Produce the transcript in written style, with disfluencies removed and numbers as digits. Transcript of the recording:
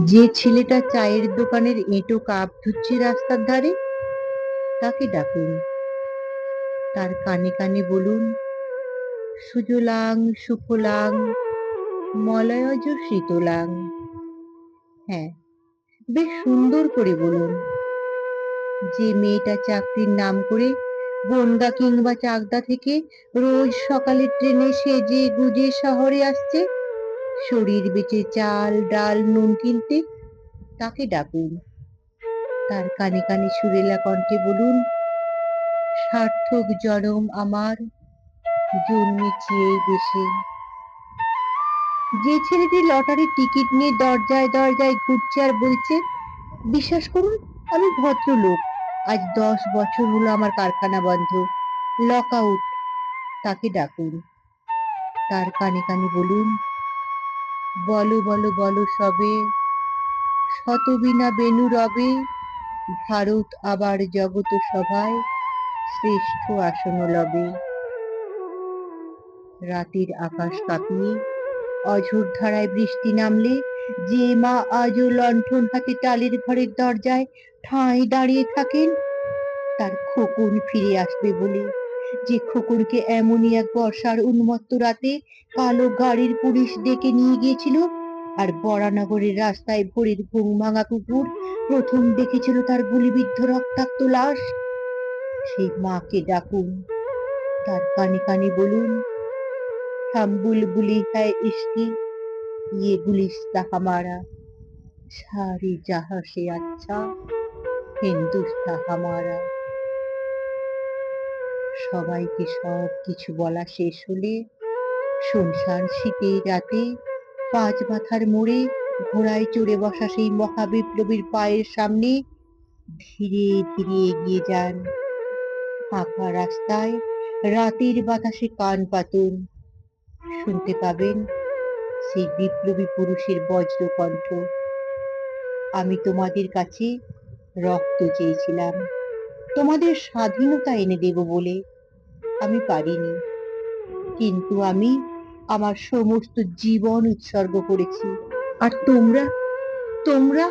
যে ছেলেটা চায়ের দোকানের এঁটো কাপ ধুচ্ছে রাস্তার ধারে, তাকে ডাকুন। তার কানে কানে বলুন, সুজলাং সুফলাং মলয়জ শীতলাং। হ্যাঁ, বেশ সুন্দর করে বলুন। যে মেয়েটা চাকরির নাম করে বনগা কিংবা চাকদা থেকে রোজ সকালে ট্রেনে সেজে গুজে শহরে আসছে শরীর বেচে চাল ডাল নুন কিনতে, তাকে ডাকুন। তার কানে কানে সুরেলা কণ্ঠে বলুন, সার্থক জনম আমার জন্মেছি এই দেশে। যে ছেলেটি লটারির টিকিট নিয়ে দরজায় দরজায় ঘুরছে আর বলছে, বিশ্বাস করুন আমি ভদ্রলোক, আজ 10 বছর হলো আমার কারখানা বন্ধ, লক আউট, তাকে ডাকুন। তার কানে কানে বলুন, বলো বলো বলো সবে, শতবীণা বেণু রবে, ভারত আবার জগত সভায় শ্রেষ্ঠ আসন লবে। রাতের আকাশ কাঁপিয়ে অঝোর ধারায় বৃষ্টি নামলে যে মা আজও লণ্ঠন হাতে টালির ঘরের দরজায় ঠাঁই দাঁড়িয়ে থাকেন তার খোকন ফিরে আসবে বলে, যে খোকনকে এমনই এক বর্ষার উন্মত্ত রাতে কালো গাড়ির পুলিশ ডেকে নিয়ে গিয়েছিল, আর বরানগরের রাস্তায় ভোরের ঘুম ভাঙা কুকুর প্রথম দেখেছিল তার গুলিবিদ্ধ রক্তাক্ত লাশ, সেই মাকে ডাকুন। তার কানে কানে বলুন, हम बुलबुली है इसकी ये गुलिस्ता हमारा, सारी जहां से अच्छा हिंदुस्तान हमारा। সবাইকে সব কিছু বলা শেষ হলে শুনশান শীতের রাতে পাঁচ মাথার মোড়ে ঘোড়ায় চড়ে বসা সেই মহাবিপ্লবীর পায়ের সামনে ধীরে ধীরে এগিয়ে যান। ফাঁকা রাস্তায় রাতের বাতাসে কান পাতুন, শুনতে পাবেন সেই বিপ্লবী পুরুষের বজ্র কণ্ঠ, আমি তোমাদের কাছে রক্ত চেয়েছিলাম, তোমাদের স্বাধীনতা এনে দেব বলে, আমি পারিনি, কিন্তু আমি আমার সমস্ত জীবন উৎসর্গ করেছি। আর তোমরা তোমরা